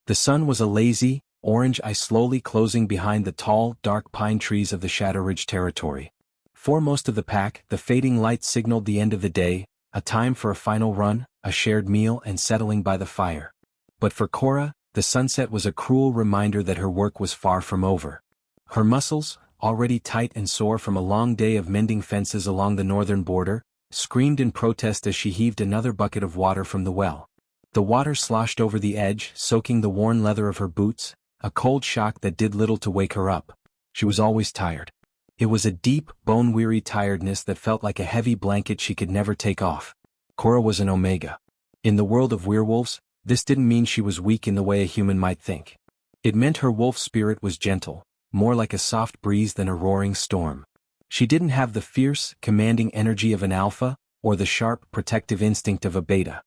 The sun was a lazy, orange eye slowly closing behind the tall, dark pine trees of the Shadow Ridge territory. For most of the pack, the fading light signaled the end of the day, a time for a final run, a shared meal and settling by the fire. But for Cora, the sunset was a cruel reminder that her work was far from over. Her muscles, already tight and sore from a long day of mending fences along the northern border, screamed in protest as she heaved another bucket of water from the well. The water sloshed over the edge, soaking the worn leather of her boots, a cold shock that did little to wake her up. She was always tired. It was a deep, bone-weary tiredness that felt like a heavy blanket she could never take off. Cora was an Omega. In the world of werewolves, this didn't mean she was weak in the way a human might think. It meant her wolf spirit was gentle, more like a soft breeze than a roaring storm. She didn't have the fierce, commanding energy of an alpha, or the sharp, protective instinct of a beta.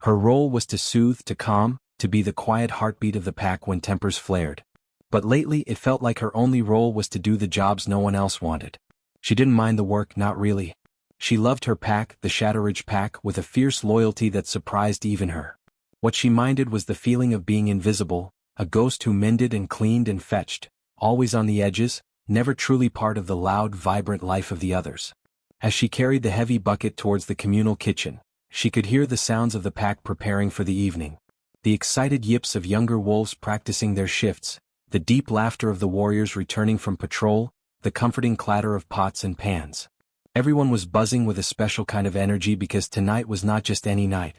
Her role was to soothe, to calm, to be the quiet heartbeat of the pack when tempers flared. But lately it felt like her only role was to do the jobs no one else wanted. She didn't mind the work, not really. She loved her pack, the Shadow Ridge pack, with a fierce loyalty that surprised even her. What she minded was the feeling of being invisible, a ghost who mended and cleaned and fetched, always on the edges, never truly part of the loud, vibrant life of the others. As she carried the heavy bucket towards the communal kitchen, she could hear the sounds of the pack preparing for the evening. The excited yips of younger wolves practicing their shifts, the deep laughter of the warriors returning from patrol, the comforting clatter of pots and pans. Everyone was buzzing with a special kind of energy because tonight was not just any night.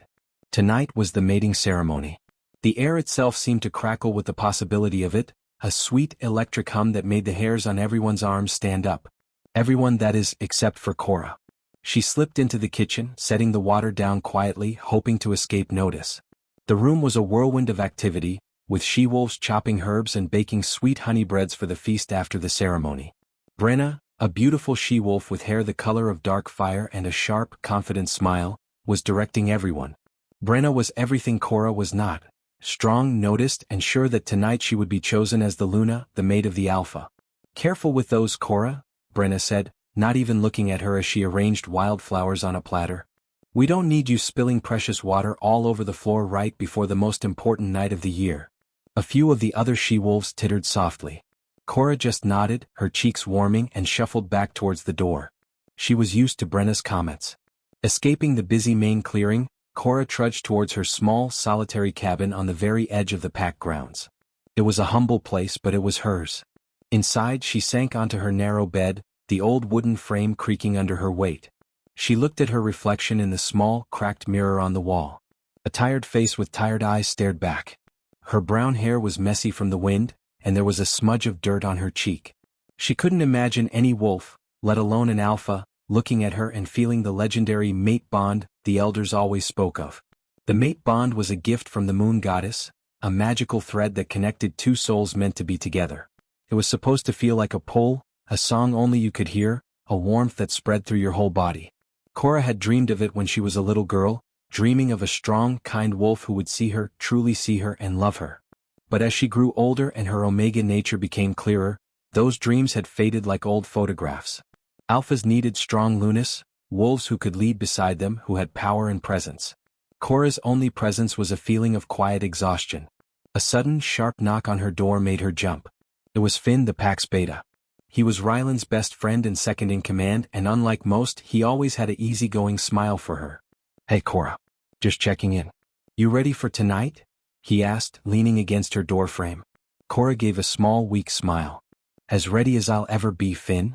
Tonight was the mating ceremony. The air itself seemed to crackle with the possibility of it, a sweet electric hum that made the hairs on everyone's arms stand up. Everyone, that is, except for Cora. She slipped into the kitchen, setting the water down quietly, hoping to escape notice. The room was a whirlwind of activity, with she-wolves chopping herbs and baking sweet honey breads for the feast after the ceremony. Brenna, a beautiful she-wolf with hair the color of dark fire and a sharp, confident smile, was directing everyone. Brenna was everything Cora was not: strong, noticed, and sure that tonight she would be chosen as the Luna, the mate of the Alpha. "Careful with those, Cora," Brenna said, not even looking at her as she arranged wildflowers on a platter. "We don't need you spilling precious water all over the floor right before the most important night of the year." A few of the other she-wolves tittered softly. Cora just nodded, her cheeks warming, and shuffled back towards the door. She was used to Brenna's comments. Escaping the busy main clearing, Cora trudged towards her small, solitary cabin on the very edge of the pack grounds. It was a humble place, but it was hers. Inside, she sank onto her narrow bed, the old wooden frame creaking under her weight. She looked at her reflection in the small, cracked mirror on the wall. A tired face with tired eyes stared back. Her brown hair was messy from the wind, and there was a smudge of dirt on her cheek. She couldn't imagine any wolf, let alone an alpha, looking at her and feeling the legendary mate bond the elders always spoke of. The mate bond was a gift from the moon goddess, a magical thread that connected two souls meant to be together. It was supposed to feel like a pull, a song only you could hear, a warmth that spread through your whole body. Cora had dreamed of it when she was a little girl, dreaming of a strong, kind wolf who would see her, truly see her, and love her. But as she grew older and her Omega nature became clearer, those dreams had faded like old photographs. Alphas needed strong Lunas, wolves who could lead beside them, who had power and presence. Cora's only presence was a feeling of quiet exhaustion. A sudden, sharp knock on her door made her jump. It was Finn, the pack's beta. He was Rylan's best friend and second in command, and unlike most, he always had an easygoing smile for her. "Hey Cora. Just checking in. You ready for tonight?" he asked, leaning against her doorframe. Cora gave a small, weak smile. "As ready as I'll ever be, Finn."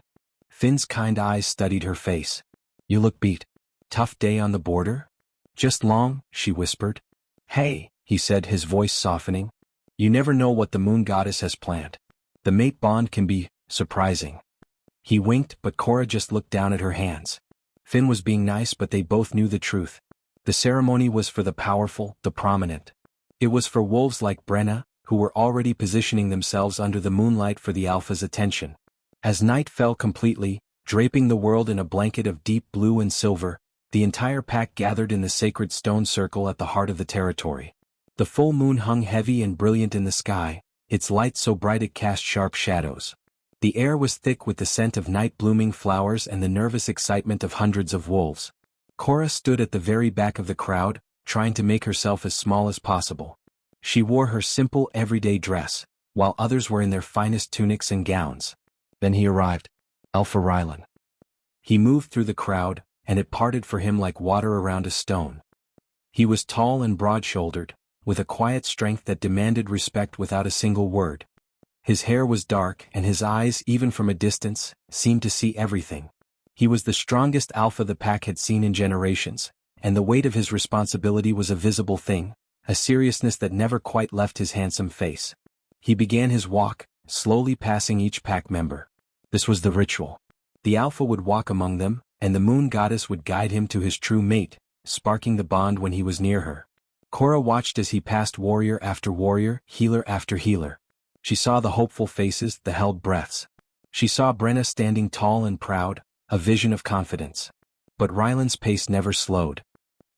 Finn's kind eyes studied her face. "You look beat. Tough day on the border?" "Just long," she whispered. "Hey," he said, his voice softening. "You never know what the moon goddess has planned. The mate bond can be surprising." He winked, but Cora just looked down at her hands. Finn was being nice, but they both knew the truth. The ceremony was for the powerful, the prominent. It was for wolves like Brenna, who were already positioning themselves under the moonlight for the Alpha's attention. As night fell completely, draping the world in a blanket of deep blue and silver, the entire pack gathered in the sacred stone circle at the heart of the territory. The full moon hung heavy and brilliant in the sky, its light so bright it cast sharp shadows. The air was thick with the scent of night-blooming flowers and the nervous excitement of hundreds of wolves. Cora stood at the very back of the crowd, trying to make herself as small as possible. She wore her simple everyday dress, while others were in their finest tunics and gowns. Then he arrived. Alpha Rylan. He moved through the crowd, and it parted for him like water around a stone. He was tall and broad-shouldered, with a quiet strength that demanded respect without a single word. His hair was dark, and his eyes, even from a distance, seemed to see everything. He was the strongest alpha the pack had seen in generations, and the weight of his responsibility was a visible thing, a seriousness that never quite left his handsome face. He began his walk, slowly passing each pack member. This was the ritual. The alpha would walk among them, and the moon goddess would guide him to his true mate, sparking the bond when he was near her. Cora watched as he passed warrior after warrior, healer after healer. She saw the hopeful faces, the held breaths. She saw Brenna standing tall and proud, a vision of confidence. But Rylan's pace never slowed.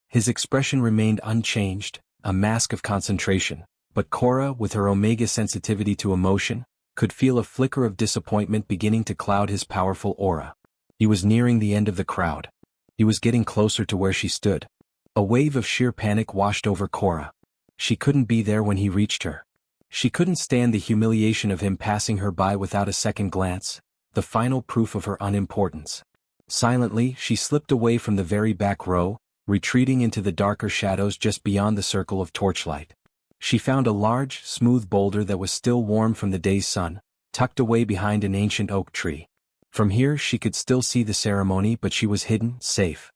His expression remained unchanged, a mask of concentration, but Cora, with her omega sensitivity to emotion, could feel a flicker of disappointment beginning to cloud his powerful aura. He was nearing the end of the crowd. He was getting closer to where she stood. A wave of sheer panic washed over Cora. She couldn't be there when he reached her. She couldn't stand the humiliation of him passing her by without a second glance, the final proof of her unimportance. Silently, she slipped away from the very back row, retreating into the darker shadows just beyond the circle of torchlight. She found a large, smooth boulder that was still warm from the day's sun, tucked away behind an ancient oak tree. From here she could still see the ceremony, but she was hidden, safe.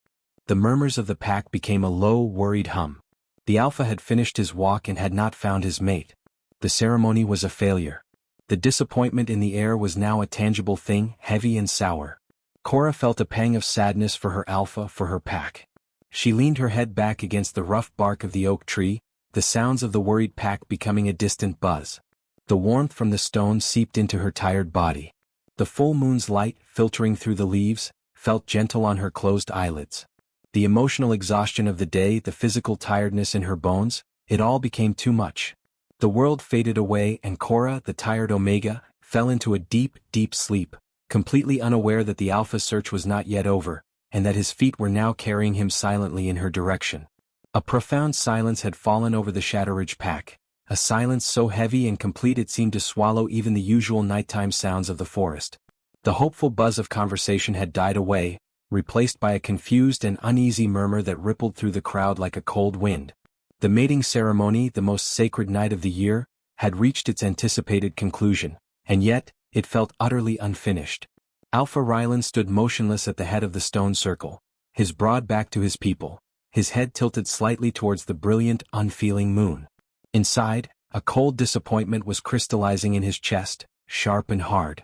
The murmurs of the pack became a low, worried hum. The alpha had finished his walk and had not found his mate. The ceremony was a failure. The disappointment in the air was now a tangible thing, heavy and sour. Cora felt a pang of sadness for her alpha, for her pack. She leaned her head back against the rough bark of the oak tree, the sounds of the worried pack becoming a distant buzz. The warmth from the stone seeped into her tired body. The full moon's light, filtering through the leaves, felt gentle on her closed eyelids. The emotional exhaustion of the day, the physical tiredness in her bones, it all became too much. The world faded away and Cora, the tired Omega, fell into a deep, deep sleep, completely unaware that the Alpha search was not yet over, and that his feet were now carrying him silently in her direction. A profound silence had fallen over the Shadowridge pack, a silence so heavy and complete it seemed to swallow even the usual nighttime sounds of the forest. The hopeful buzz of conversation had died away, replaced by a confused and uneasy murmur that rippled through the crowd like a cold wind. The mating ceremony, the most sacred night of the year, had reached its anticipated conclusion, and yet, it felt utterly unfinished. Alpha Rylan stood motionless at the head of the stone circle, his broad back to his people, his head tilted slightly towards the brilliant, unfeeling moon. Inside, a cold disappointment was crystallizing in his chest, sharp and hard.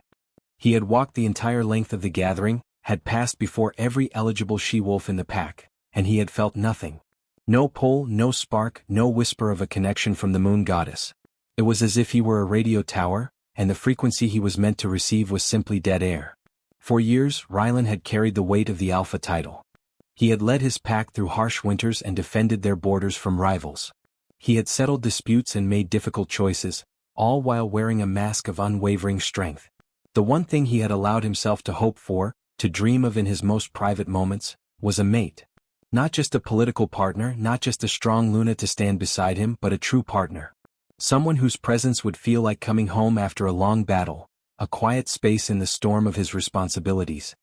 He had walked the entire length of the gathering, had passed before every eligible she-wolf in the pack, and he had felt nothing. No pull, no spark, no whisper of a connection from the moon goddess. It was as if he were a radio tower, and the frequency he was meant to receive was simply dead air. For years, Rylan had carried the weight of the Alpha title. He had led his pack through harsh winters and defended their borders from rivals. He had settled disputes and made difficult choices, all while wearing a mask of unwavering strength. The one thing he had allowed himself to hope for, to dream of in his most private moments, was a mate. Not just a political partner, not just a strong Luna to stand beside him, but a true partner. Someone whose presence would feel like coming home after a long battle, a quiet space in the storm of his responsibilities.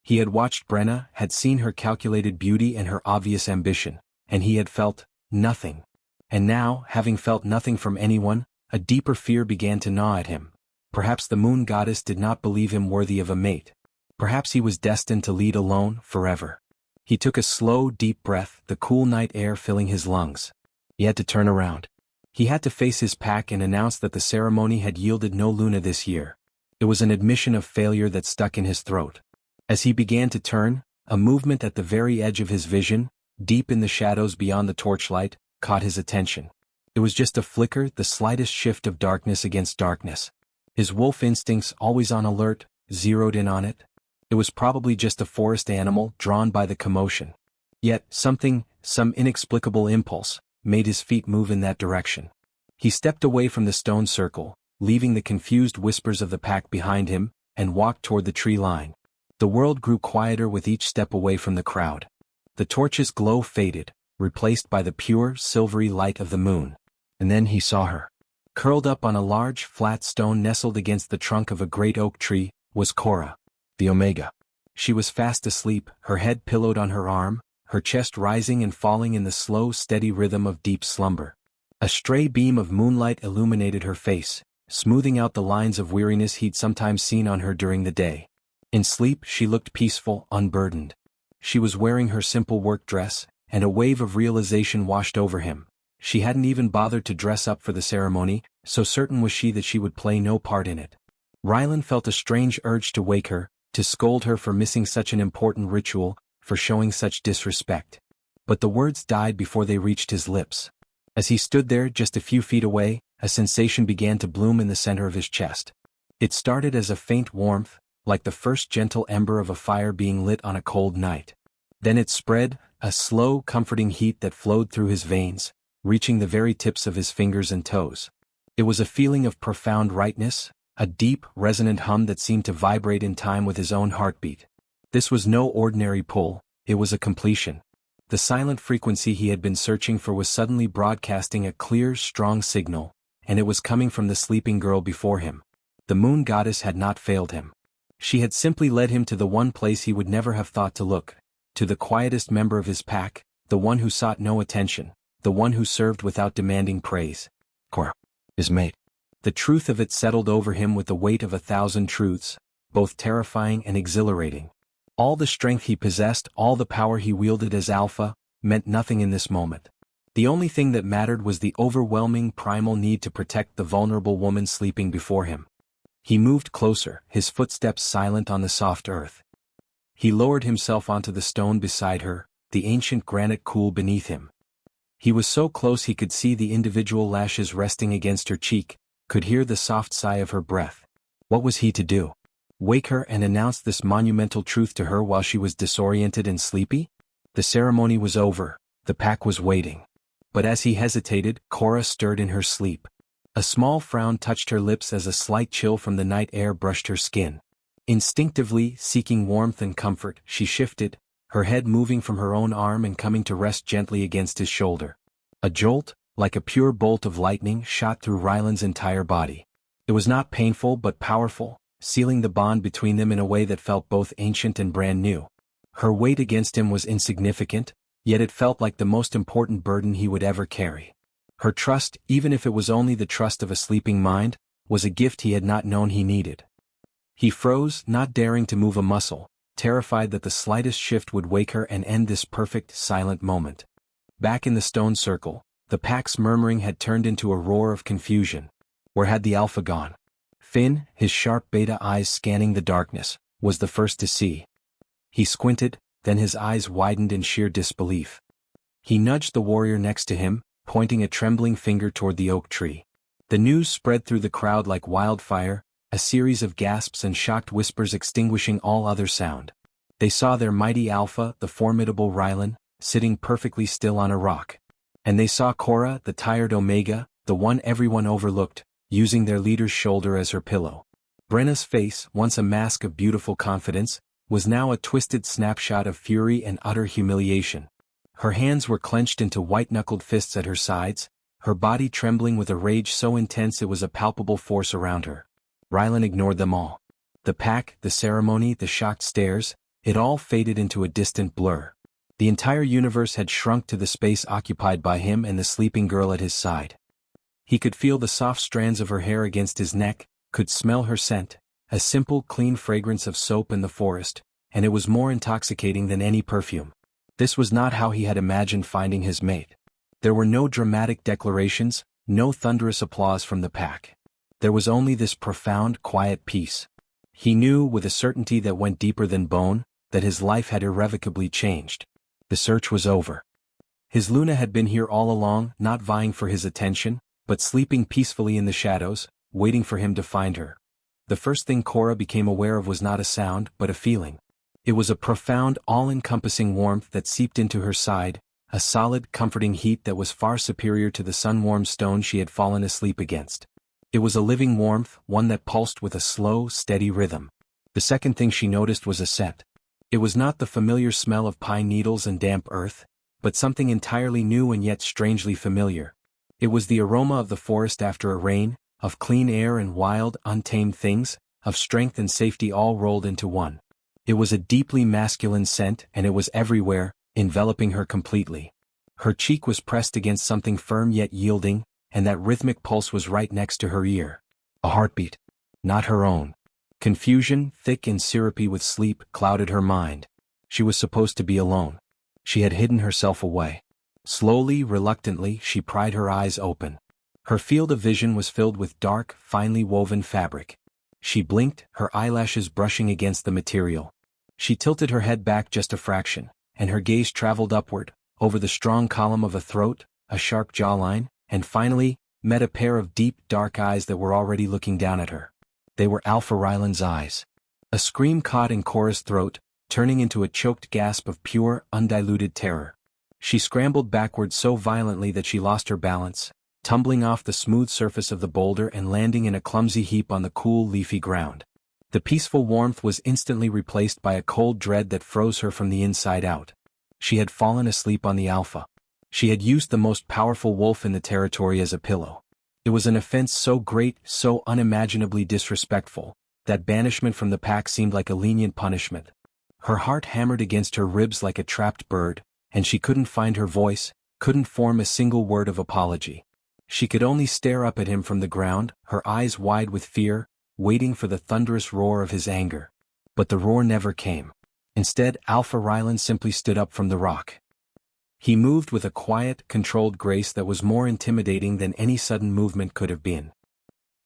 He had watched Brenna, had seen her calculated beauty and her obvious ambition, and he had felt nothing. And now, having felt nothing from anyone, a deeper fear began to gnaw at him. Perhaps the moon goddess did not believe him worthy of a mate. Perhaps he was destined to lead alone, forever. He took a slow, deep breath, the cool night air filling his lungs. He had to turn around. He had to face his pack and announce that the ceremony had yielded no Luna this year. It was an admission of failure that stuck in his throat. As he began to turn, a movement at the very edge of his vision, deep in the shadows beyond the torchlight, caught his attention. It was just a flicker, the slightest shift of darkness against darkness. His wolf instincts, always on alert, zeroed in on it. It was probably just a forest animal drawn by the commotion. Yet, some inexplicable impulse, made his feet move in that direction. He stepped away from the stone circle, leaving the confused whispers of the pack behind him, and walked toward the tree line. The world grew quieter with each step away from the crowd. The torch's glow faded, replaced by the pure, silvery light of the moon. And then he saw her. Curled up on a large, flat stone nestled against the trunk of a great oak tree, was Cora, the Omega. She was fast asleep, her head pillowed on her arm, her chest rising and falling in the slow, steady rhythm of deep slumber. A stray beam of moonlight illuminated her face, smoothing out the lines of weariness he'd sometimes seen on her during the day. In sleep she looked peaceful, unburdened. She was wearing her simple work dress, and a wave of realization washed over him. She hadn't even bothered to dress up for the ceremony, so certain was she that she would play no part in it. Rylan felt a strange urge to wake her, to scold her for missing such an important ritual, for showing such disrespect. But the words died before they reached his lips. As he stood there just a few feet away, a sensation began to bloom in the center of his chest. It started as a faint warmth, like the first gentle ember of a fire being lit on a cold night. Then it spread, a slow, comforting heat that flowed through his veins, reaching the very tips of his fingers and toes. It was a feeling of profound rightness, a deep, resonant hum that seemed to vibrate in time with his own heartbeat. This was no ordinary pull, it was a completion. The silent frequency he had been searching for was suddenly broadcasting a clear, strong signal, and it was coming from the sleeping girl before him. The moon goddess had not failed him. She had simply led him to the one place he would never have thought to look, to the quietest member of his pack, the one who sought no attention, the one who served without demanding praise. Cora, his mate. The truth of it settled over him with the weight of 1,000 truths, both terrifying and exhilarating. All the strength he possessed, all the power he wielded as Alpha, meant nothing in this moment. The only thing that mattered was the overwhelming primal need to protect the vulnerable woman sleeping before him. He moved closer, his footsteps silent on the soft earth. He lowered himself onto the stone beside her, the ancient granite cool beneath him. He was so close he could see the individual lashes resting against her cheek, could hear the soft sigh of her breath. What was he to do? Wake her and announce this monumental truth to her while she was disoriented and sleepy? The ceremony was over, the pack was waiting. But as he hesitated, Cora stirred in her sleep. A small frown touched her lips as a slight chill from the night air brushed her skin. Instinctively, seeking warmth and comfort, she shifted, her head moving from her own arm and coming to rest gently against his shoulder. A jolt, like a pure bolt of lightning, shot through Rylan's entire body. It was not painful but powerful, sealing the bond between them in a way that felt both ancient and brand new. Her weight against him was insignificant, yet it felt like the most important burden he would ever carry. Her trust, even if it was only the trust of a sleeping mind, was a gift he had not known he needed. He froze, not daring to move a muscle, terrified that the slightest shift would wake her and end this perfect, silent moment. Back in the stone circle, the pack's murmuring had turned into a roar of confusion. Where had the Alpha gone? Finn, his sharp beta eyes scanning the darkness, was the first to see. He squinted, then his eyes widened in sheer disbelief. He nudged the warrior next to him, pointing a trembling finger toward the oak tree. The news spread through the crowd like wildfire, a series of gasps and shocked whispers extinguishing all other sound. They saw their mighty Alpha, the formidable Rylan, sitting perfectly still on a rock. And they saw Cora, the tired Omega, the one everyone overlooked, using their leader's shoulder as her pillow. Brenna's face, once a mask of beautiful confidence, was now a twisted snapshot of fury and utter humiliation. Her hands were clenched into white-knuckled fists at her sides, her body trembling with a rage so intense it was a palpable force around her. Rylan ignored them all. The pack, the ceremony, the shocked stares, it all faded into a distant blur. The entire universe had shrunk to the space occupied by him and the sleeping girl at his side. He could feel the soft strands of her hair against his neck, could smell her scent, a simple, clean fragrance of soap in the forest, and it was more intoxicating than any perfume. This was not how he had imagined finding his mate. There were no dramatic declarations, no thunderous applause from the pack. There was only this profound, quiet peace. He knew, with a certainty that went deeper than bone, that his life had irrevocably changed. The search was over. His Luna had been here all along, not vying for his attention, but sleeping peacefully in the shadows, waiting for him to find her. The first thing Cora became aware of was not a sound, but a feeling. It was a profound, all-encompassing warmth that seeped into her side, a solid, comforting heat that was far superior to the sun-warmed stone she had fallen asleep against. It was a living warmth, one that pulsed with a slow, steady rhythm. The second thing she noticed was a scent. It was not the familiar smell of pine needles and damp earth, but something entirely new and yet strangely familiar. It was the aroma of the forest after a rain, of clean air and wild, untamed things, of strength and safety all rolled into one. It was a deeply masculine scent, and it was everywhere, enveloping her completely. Her cheek was pressed against something firm yet yielding, and that rhythmic pulse was right next to her ear. A heartbeat. Not her own. Confusion, thick and syrupy with sleep, clouded her mind. She was supposed to be alone. She had hidden herself away. Slowly, reluctantly, she pried her eyes open. Her field of vision was filled with dark, finely woven fabric. She blinked, her eyelashes brushing against the material. She tilted her head back just a fraction, and her gaze traveled upward, over the strong column of a throat, a sharp jawline, and finally, met a pair of deep, dark eyes that were already looking down at her. They were Alpha Rylan's eyes. A scream caught in Cora's throat, turning into a choked gasp of pure, undiluted terror. She scrambled backward so violently that she lost her balance, tumbling off the smooth surface of the boulder and landing in a clumsy heap on the cool, leafy ground. The peaceful warmth was instantly replaced by a cold dread that froze her from the inside out. She had fallen asleep on the Alpha. She had used the most powerful wolf in the territory as a pillow. It was an offense so great, so unimaginably disrespectful, that banishment from the pack seemed like a lenient punishment. Her heart hammered against her ribs like a trapped bird, and she couldn't find her voice, couldn't form a single word of apology. She could only stare up at him from the ground, her eyes wide with fear, waiting for the thunderous roar of his anger. But the roar never came. Instead, Alpha Rylan simply stood up from the rock. He moved with a quiet, controlled grace that was more intimidating than any sudden movement could have been.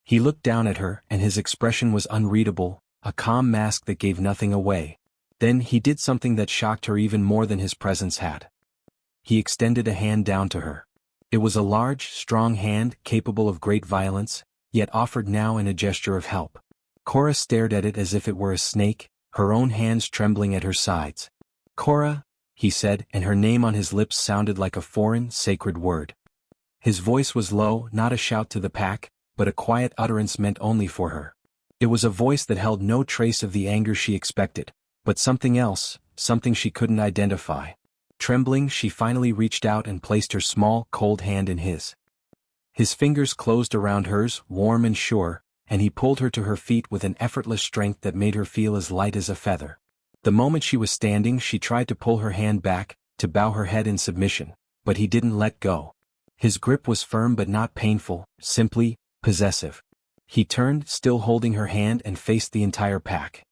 He looked down at her, and his expression was unreadable, a calm mask that gave nothing away. Then he did something that shocked her even more than his presence had. He extended a hand down to her. It was a large, strong hand capable of great violence, yet offered now in a gesture of help. Cora stared at it as if it were a snake, her own hands trembling at her sides. "Cora," he said, and her name on his lips sounded like a foreign, sacred word. His voice was low, not a shout to the pack, but a quiet utterance meant only for her. It was a voice that held no trace of the anger she expected, but something else, something she couldn't identify. Trembling, she finally reached out and placed her small, cold hand in his. His fingers closed around hers, warm and sure, and he pulled her to her feet with an effortless strength that made her feel as light as a feather. The moment she was standing, she tried to pull her hand back, to bow her head in submission, but he didn't let go. His grip was firm but not painful, simply possessive. He turned, still holding her hand, and faced the entire pack.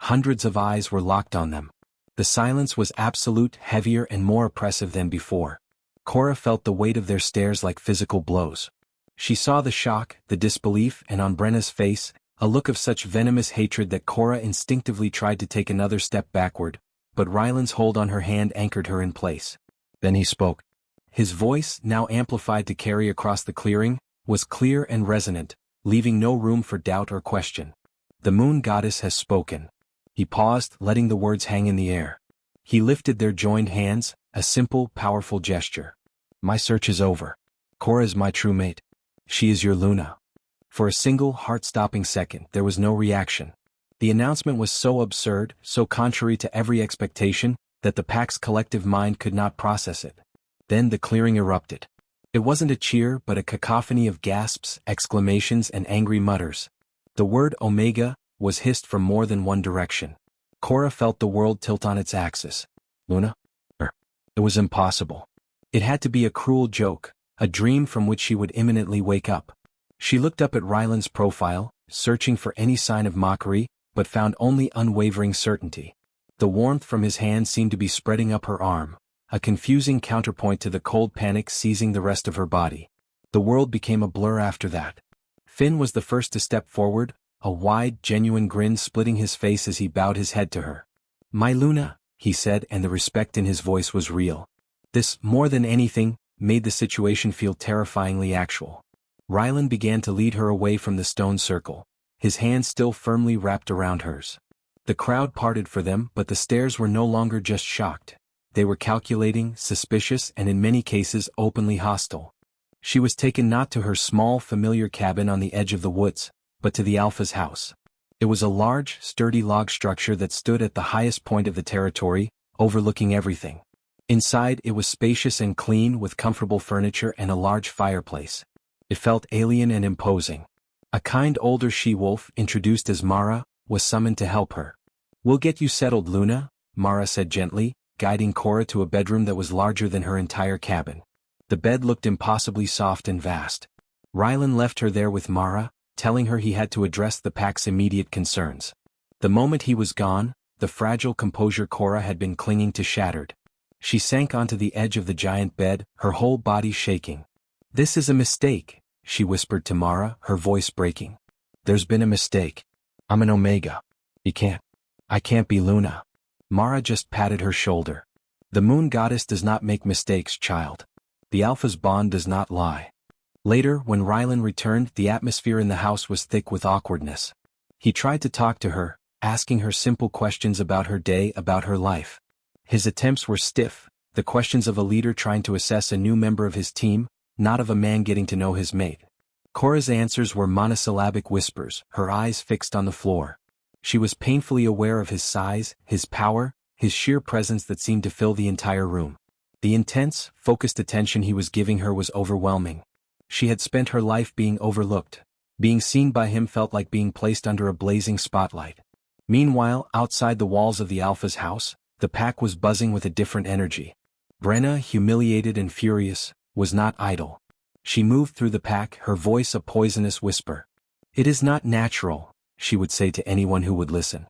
Hundreds of eyes were locked on them. The silence was absolute, heavier and more oppressive than before. Cora felt the weight of their stares like physical blows. She saw the shock, the disbelief, and on Brenna's face, a look of such venomous hatred that Cora instinctively tried to take another step backward, but Rylan's hold on her hand anchored her in place. Then he spoke. His voice, now amplified to carry across the clearing, was clear and resonant, leaving no room for doubt or question. "The moon goddess has spoken." He paused, letting the words hang in the air. He lifted their joined hands, a simple, powerful gesture. "My search is over. Cora is my true mate. She is your Luna." For a single, heart-stopping second, there was no reaction. The announcement was so absurd, so contrary to every expectation, that the pack's collective mind could not process it. Then the clearing erupted. It wasn't a cheer but a cacophony of gasps, exclamations, and angry mutters. The word Omega was hissed from more than one direction. Cora felt the world tilt on its axis. Luna? It was impossible. It had to be a cruel joke, a dream from which she would imminently wake up. She looked up at Rylan's profile, searching for any sign of mockery, but found only unwavering certainty. The warmth from his hand seemed to be spreading up her arm, a confusing counterpoint to the cold panic seizing the rest of her body. The world became a blur after that. Finn was the first to step forward, a wide, genuine grin splitting his face as he bowed his head to her. "My Luna," he said, and the respect in his voice was real. This, more than anything, made the situation feel terrifyingly actual. Rylan began to lead her away from the stone circle, his hand still firmly wrapped around hers. The crowd parted for them, but the stares were no longer just shocked. They were calculating, suspicious, and in many cases openly hostile. She was taken not to her small, familiar cabin on the edge of the woods, but to the Alpha's house. It was a large, sturdy log structure that stood at the highest point of the territory, overlooking everything. Inside it was spacious and clean with comfortable furniture and a large fireplace. It felt alien and imposing. A kind older she-wolf, introduced as Mara, was summoned to help her. "We'll get you settled, Luna," Mara said gently, guiding Cora to a bedroom that was larger than her entire cabin. The bed looked impossibly soft and vast. Rylan left her there with Mara, telling her he had to address the pack's immediate concerns. The moment he was gone, the fragile composure Cora had been clinging to shattered. She sank onto the edge of the giant bed, her whole body shaking. "This is a mistake," she whispered to Mara, her voice breaking. "There's been a mistake. I'm an Omega. I can't be Luna." Mara just patted her shoulder. "The moon goddess does not make mistakes, child. The Alpha's bond does not lie." Later, when Rylan returned, the atmosphere in the house was thick with awkwardness. He tried to talk to her, asking her simple questions about her day, about her life. His attempts were stiff, the questions of a leader trying to assess a new member of his team, not of a man getting to know his mate. Cora's answers were monosyllabic whispers, her eyes fixed on the floor. She was painfully aware of his size, his power, his sheer presence that seemed to fill the entire room. The intense, focused attention he was giving her was overwhelming. She had spent her life being overlooked. Being seen by him felt like being placed under a blazing spotlight. Meanwhile, outside the walls of the Alpha's house, the pack was buzzing with a different energy. Brenna, humiliated and furious, was not idle. She moved through the pack, her voice a poisonous whisper. "It is not natural," she would say to anyone who would listen.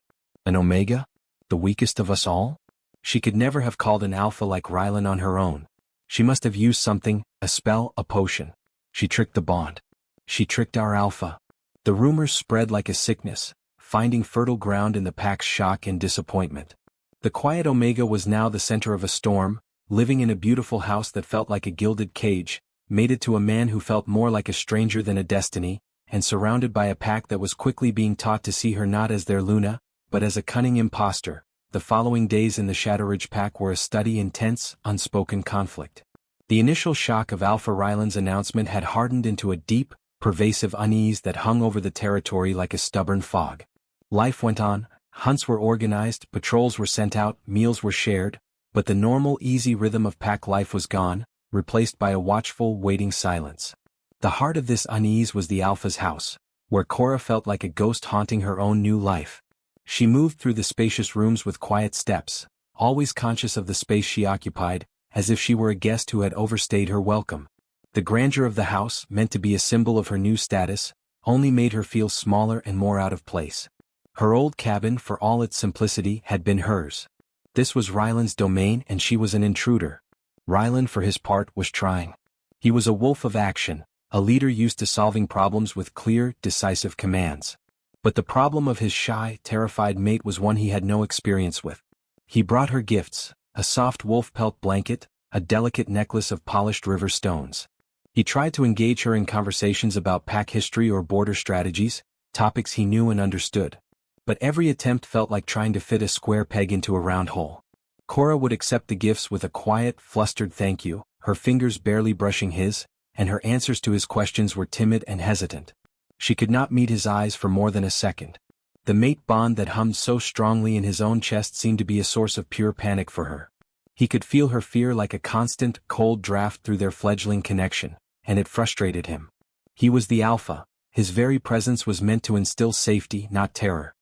"An Omega? The weakest of us all?" She could never have called an Alpha like Rylan on her own. She must have used something, a spell, a potion. She tricked the bond. She tricked our Alpha. The rumors spread like a sickness, finding fertile ground in the pack's shock and disappointment. The quiet Omega was now the center of a storm, living in a beautiful house that felt like a gilded cage, mated to a man who felt more like a stranger than a destiny, and surrounded by a pack that was quickly being taught to see her not as their Luna, but as a cunning impostor. The following days in the Shadowridge pack were a steady, intense, unspoken conflict. The initial shock of Alpha Rylan's announcement had hardened into a deep, pervasive unease that hung over the territory like a stubborn fog. Life went on, hunts were organized, patrols were sent out, meals were shared, but the normal, easy rhythm of pack life was gone, replaced by a watchful, waiting silence. The heart of this unease was the Alpha's house, where Cora felt like a ghost haunting her own new life. She moved through the spacious rooms with quiet steps, always conscious of the space she occupied, as if she were a guest who had overstayed her welcome. The grandeur of the house, meant to be a symbol of her new status, only made her feel smaller and more out of place. Her old cabin, for all its simplicity, had been hers. This was Rylan's domain and she was an intruder. Rylan, for his part, was trying. He was a wolf of action, a leader used to solving problems with clear, decisive commands. But the problem of his shy, terrified mate was one he had no experience with. He brought her gifts, a soft wolf pelt blanket, a delicate necklace of polished river stones. He tried to engage her in conversations about pack history or border strategies, topics he knew and understood. But every attempt felt like trying to fit a square peg into a round hole. Cora would accept the gifts with a quiet, flustered thank you, her fingers barely brushing his, and her answers to his questions were timid and hesitant. She could not meet his eyes for more than a second. The mate bond that hummed so strongly in his own chest seemed to be a source of pure panic for her. He could feel her fear like a constant, cold draft through their fledgling connection, and it frustrated him. He was the Alpha. His very presence was meant to instill safety, not terror.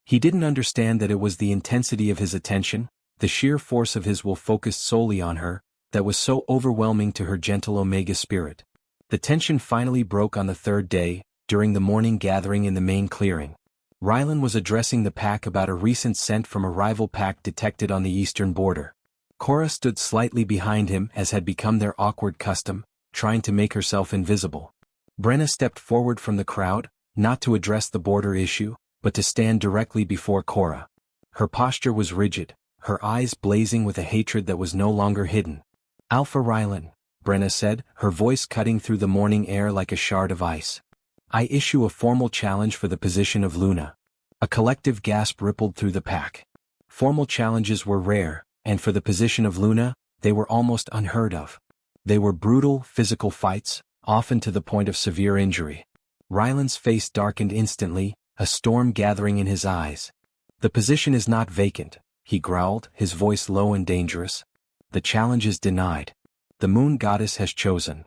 He didn't understand that it was the intensity of his attention, the sheer force of his will focused solely on her, that was so overwhelming to her gentle Omega spirit. The tension finally broke on the third day, during the morning gathering in the main clearing. Rylan was addressing the pack about a recent scent from a rival pack detected on the eastern border. Cora stood slightly behind him as had become their awkward custom, trying to make herself invisible. Brenna stepped forward from the crowd, not to address the border issue, but to stand directly before Cora. Her posture was rigid, her eyes blazing with a hatred that was no longer hidden. "Alpha Rylan," Brenna said, her voice cutting through the morning air like a shard of ice. "I issue a formal challenge for the position of Luna." A collective gasp rippled through the pack. Formal challenges were rare, and for the position of Luna, they were almost unheard of. They were brutal, physical fights, often to the point of severe injury. Rylan's face darkened instantly, a storm gathering in his eyes. "The position is not vacant," he growled, his voice low and dangerous. The challenge is denied. The moon goddess has chosen.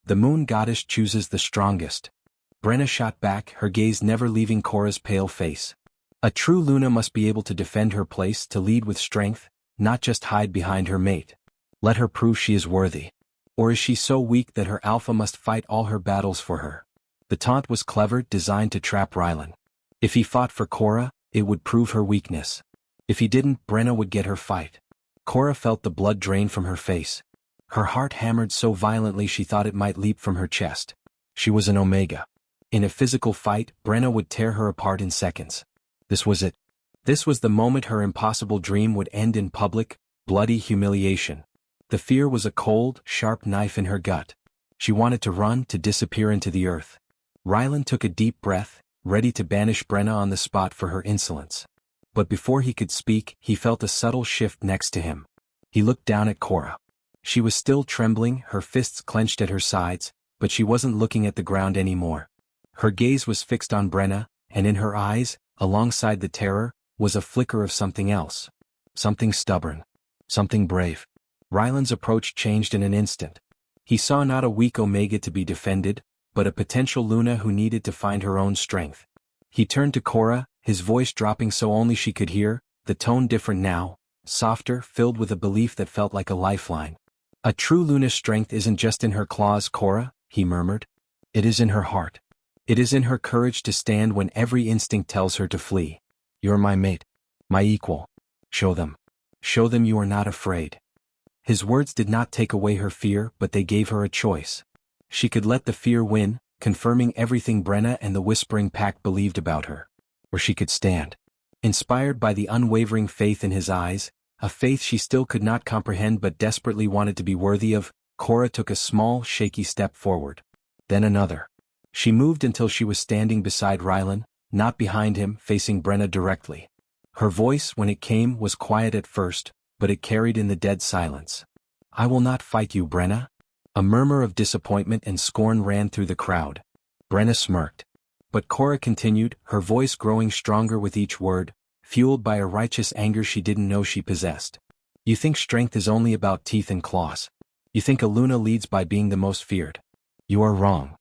The moon goddess chooses the strongest. Brenna shot back, her gaze never leaving Cora's pale face. A true Luna must be able to defend her place, to lead with strength, not just hide behind her mate. Let her prove she is worthy. Or is she so weak that her alpha must fight all her battles for her? The taunt was clever, designed to trap Rylan. If he fought for Cora, it would prove her weakness. If he didn't, Brenna would get her fight. Cora felt the blood drain from her face. Her heart hammered so violently she thought it might leap from her chest. She was an Omega. In a physical fight, Brenna would tear her apart in seconds. This was it. This was the moment her impossible dream would end in public, bloody humiliation. The fear was a cold, sharp knife in her gut. She wanted to run, to disappear into the earth. Rylan took a deep breath, ready to banish Brenna on the spot for her insolence. But before he could speak, he felt a subtle shift next to him. He looked down at Cora. She was still trembling, her fists clenched at her sides, but she wasn't looking at the ground anymore. Her gaze was fixed on Brenna, and in her eyes, alongside the terror, was a flicker of something else. Something stubborn. Something brave. Rylan's approach changed in an instant. He saw not a weak Omega to be defended, but a potential Luna who needed to find her own strength. He turned to Cora, his voice dropping so only she could hear, the tone different now, softer, filled with a belief that felt like a lifeline. A true Luna's strength isn't just in her claws, Cora, he murmured. It is in her heart. It is in her courage to stand when every instinct tells her to flee. You're my mate. My equal. Show them. Show them you are not afraid. His words did not take away her fear, but they gave her a choice. She could let the fear win, confirming everything Brenna and the Whispering Pack believed about her. Or she could stand. Inspired by the unwavering faith in his eyes, a faith she still could not comprehend but desperately wanted to be worthy of, Cora took a small, shaky step forward. Then another. She moved until she was standing beside Rylan, not behind him, facing Brenna directly. Her voice, when it came, was quiet at first, but it carried in the dead silence. I will not fight you, Brenna. A murmur of disappointment and scorn ran through the crowd. Brenna smirked. But Cora continued, her voice growing stronger with each word, fueled by a righteous anger she didn't know she possessed. You think strength is only about teeth and claws. You think a Luna leads by being the most feared. You are wrong.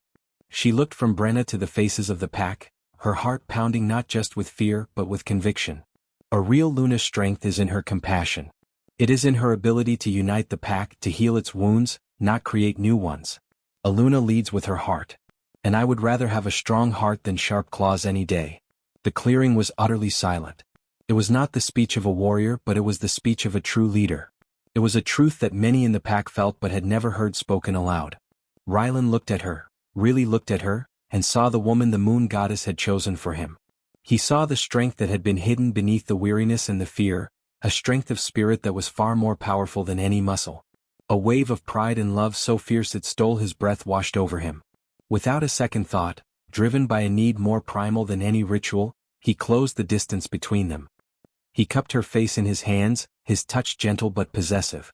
She looked from Brenna to the faces of the pack, her heart pounding not just with fear but with conviction. A real Luna's strength is in her compassion. It is in her ability to unite the pack, to heal its wounds, not create new ones. A Luna leads with her heart. And I would rather have a strong heart than sharp claws any day. The clearing was utterly silent. It was not the speech of a warrior, but it was the speech of a true leader. It was a truth that many in the pack felt but had never heard spoken aloud. Rylan looked at her, really looked at her, and saw the woman the moon goddess had chosen for him. He saw the strength that had been hidden beneath the weariness and the fear, a strength of spirit that was far more powerful than any muscle. A wave of pride and love so fierce it stole his breath washed over him. Without a second thought, driven by a need more primal than any ritual, he closed the distance between them. He cupped her face in his hands, his touch gentle but possessive.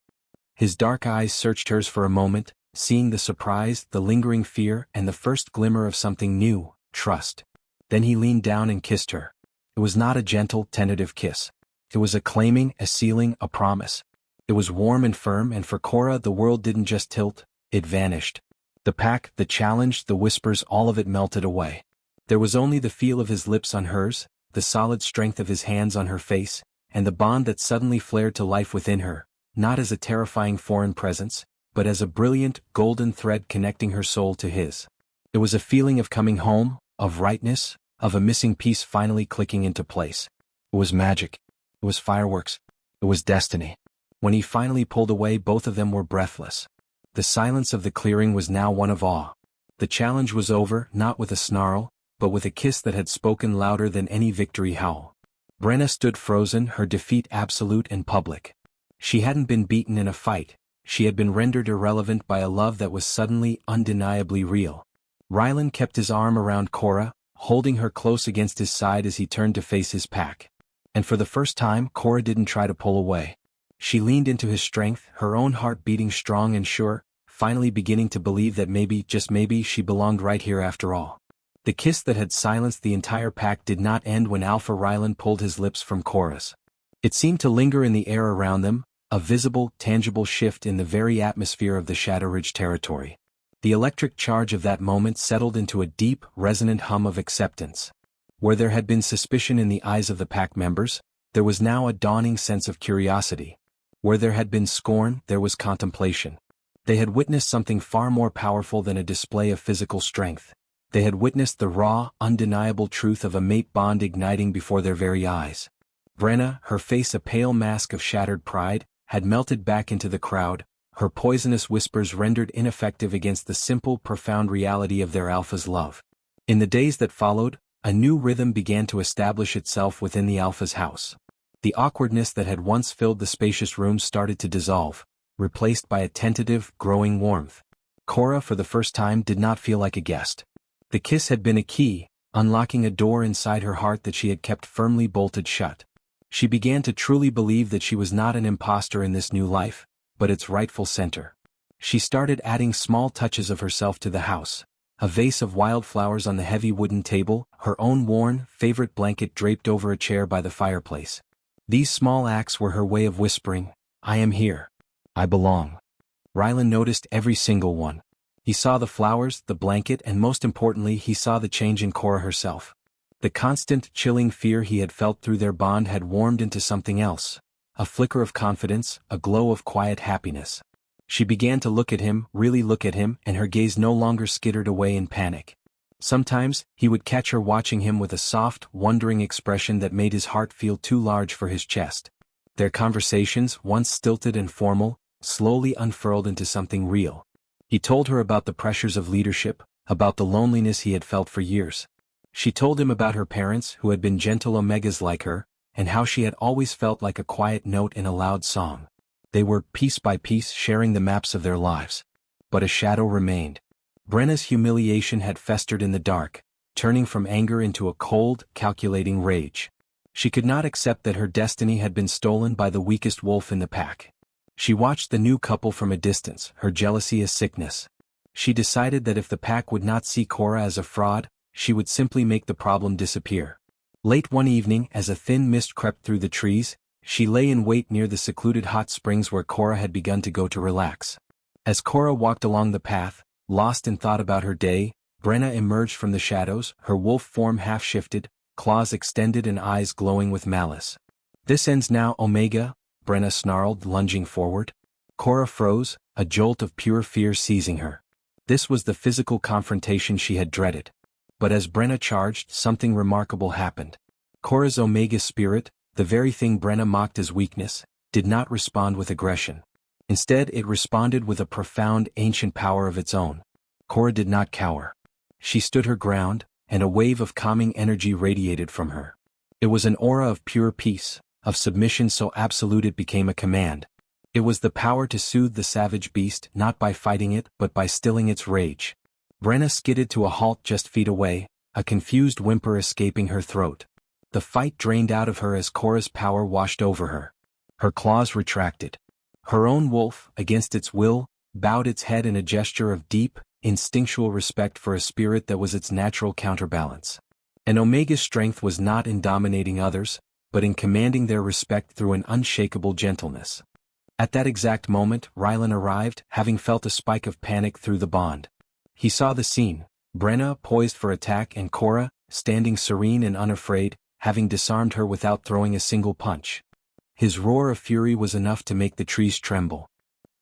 His dark eyes searched hers for a moment, seeing the surprise, the lingering fear, and the first glimmer of something new, trust. Then he leaned down and kissed her. It was not a gentle, tentative kiss. It was a claiming, a sealing, a promise. It was warm and firm, and for Cora the world didn't just tilt, it vanished. The pack, the challenge, the whispers, all of it melted away. There was only the feel of his lips on hers, the solid strength of his hands on her face, and the bond that suddenly flared to life within her, not as a terrifying foreign presence, but as a brilliant, golden thread connecting her soul to his. It was a feeling of coming home, of rightness, of a missing piece finally clicking into place. It was magic. It was fireworks. It was destiny. When he finally pulled away, both of them were breathless. The silence of the clearing was now one of awe. The challenge was over, not with a snarl, but with a kiss that had spoken louder than any victory howl. Brenna stood frozen, her defeat absolute and public. She hadn't been beaten in a fight. She had been rendered irrelevant by a love that was suddenly, undeniably real. Rylan kept his arm around Cora, holding her close against his side as he turned to face his pack. And for the first time, Cora didn't try to pull away. She leaned into his strength, her own heart beating strong and sure, finally beginning to believe that maybe, just maybe, she belonged right here after all. The kiss that had silenced the entire pack did not end when Alpha Rylan pulled his lips from Cora's. It seemed to linger in the air around them, A visible, tangible shift in the very atmosphere of the Shadow Ridge territory. The electric charge of that moment settled into a deep, resonant hum of acceptance. Where there had been suspicion in the eyes of the pack members, there was now a dawning sense of curiosity. Where there had been scorn, there was contemplation. They had witnessed something far more powerful than a display of physical strength. They had witnessed the raw, undeniable truth of a mate bond igniting before their very eyes. Brenna, her face a pale mask of shattered pride, had melted back into the crowd, her poisonous whispers rendered ineffective against the simple, profound reality of their Alpha's love. In the days that followed, a new rhythm began to establish itself within the Alpha's house. The awkwardness that had once filled the spacious rooms started to dissolve, replaced by a tentative, growing warmth. Cora, for the first time, did not feel like a guest. The kiss had been a key, unlocking a door inside her heart that she had kept firmly bolted shut. She began to truly believe that she was not an imposter in this new life, but its rightful center. She started adding small touches of herself to the house. A vase of wildflowers on the heavy wooden table, her own worn, favorite blanket draped over a chair by the fireplace. These small acts were her way of whispering, "I am here. I belong." Rylan noticed every single one. He saw the flowers, the blanket, and most importantly, he saw the change in Cora herself. The constant, chilling fear he had felt through their bond had warmed into something else. A flicker of confidence, a glow of quiet happiness. She began to look at him, really look at him, and her gaze no longer skittered away in panic. Sometimes, he would catch her watching him with a soft, wondering expression that made his heart feel too large for his chest. Their conversations, once stilted and formal, slowly unfurled into something real. He told her about the pressures of leadership, about the loneliness he had felt for years. She told him about her parents who had been gentle omegas like her, and how she had always felt like a quiet note in a loud song. They were, piece by piece, sharing the maps of their lives. But a shadow remained. Brenna's humiliation had festered in the dark, turning from anger into a cold, calculating rage. She could not accept that her destiny had been stolen by the weakest wolf in the pack. She watched the new couple from a distance, her jealousy a sickness. She decided that if the pack would not see Cora as a fraud, she would simply make the problem disappear. Late one evening, as a thin mist crept through the trees, she lay in wait near the secluded hot springs where Cora had begun to go to relax. As Cora walked along the path, lost in thought about her day, Brenna emerged from the shadows, her wolf form half-shifted, claws extended and eyes glowing with malice. "This ends now, Omega," Brenna snarled, lunging forward. Cora froze, a jolt of pure fear seizing her. This was the physical confrontation she had dreaded. But as Brenna charged, something remarkable happened. Cora's Omega spirit, the very thing Brenna mocked as weakness, did not respond with aggression. Instead, it responded with a profound, ancient power of its own. Cora did not cower. She stood her ground, and a wave of calming energy radiated from her. It was an aura of pure peace, of submission so absolute it became a command. It was the power to soothe the savage beast not by fighting it but by stilling its rage. Brenna skidded to a halt just feet away, a confused whimper escaping her throat. The fight drained out of her as Cora's power washed over her. Her claws retracted. Her own wolf, against its will, bowed its head in a gesture of deep, instinctual respect for a spirit that was its natural counterbalance. And Omega's strength was not in dominating others, but in commanding their respect through an unshakable gentleness. At that exact moment, Rylan arrived, having felt a spike of panic through the bond. He saw the scene, Brenna poised for attack and Cora, standing serene and unafraid, having disarmed her without throwing a single punch. His roar of fury was enough to make the trees tremble.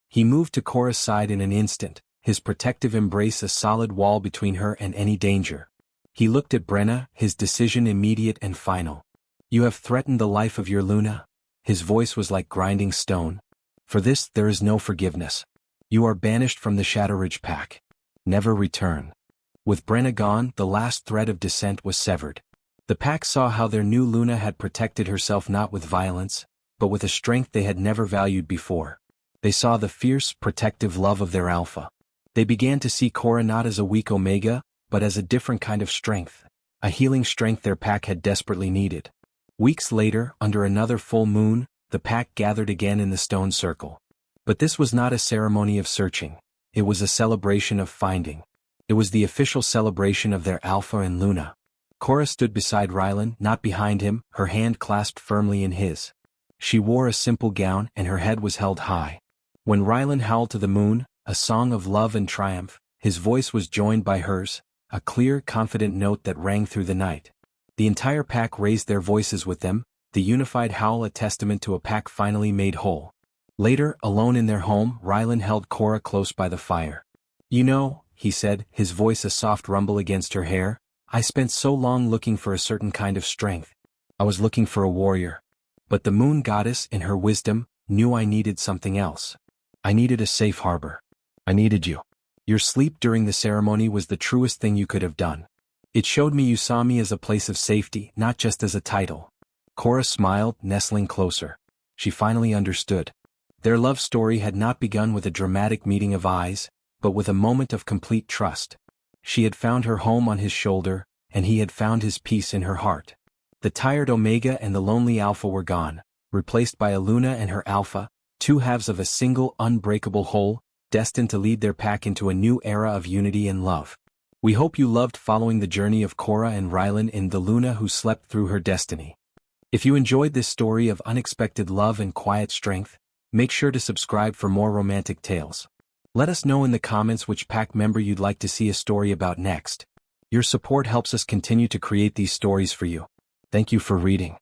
He moved to Cora's side in an instant, his protective embrace a solid wall between her and any danger. He looked at Brenna, his decision immediate and final. "You have threatened the life of your Luna." His voice was like grinding stone. "For this there is no forgiveness. You are banished from the Shadow Ridge pack. Never return." With Brenna gone, the last thread of descent was severed. The pack saw how their new Luna had protected herself not with violence, but with a strength they had never valued before. They saw the fierce, protective love of their Alpha. They began to see Cora not as a weak Omega, but as a different kind of strength, a healing strength their pack had desperately needed. Weeks later, under another full moon, the pack gathered again in the stone circle. But this was not a ceremony of searching. It was a celebration of finding. It was the official celebration of their Alpha and Luna. Cora stood beside Rylan, not behind him, her hand clasped firmly in his. She wore a simple gown and her head was held high. When Rylan howled to the moon, a song of love and triumph, his voice was joined by hers, a clear, confident note that rang through the night. The entire pack raised their voices with them, the unified howl a testament to a pack finally made whole. Later, alone in their home, Rylan held Cora close by the fire. "You know," he said, his voice a soft rumble against her hair, "I spent so long looking for a certain kind of strength. I was looking for a warrior. But the moon goddess, in her wisdom, knew I needed something else. I needed a safe harbor. I needed you. Your sleep during the ceremony was the truest thing you could have done. It showed me you saw me as a place of safety, not just as a title." Cora smiled, nestling closer. She finally understood. Their love story had not begun with a dramatic meeting of eyes, but with a moment of complete trust. She had found her home on his shoulder, and he had found his peace in her heart. The tired Omega and the lonely Alpha were gone, replaced by a Luna and her Alpha, two halves of a single unbreakable whole, destined to lead their pack into a new era of unity and love. We hope you loved following the journey of Cora and Rylan in the Luna who slept through her destiny. If you enjoyed this story of unexpected love and quiet strength, make sure to subscribe for more romantic tales. Let us know in the comments which pack member you'd like to see a story about next. Your support helps us continue to create these stories for you. Thank you for reading.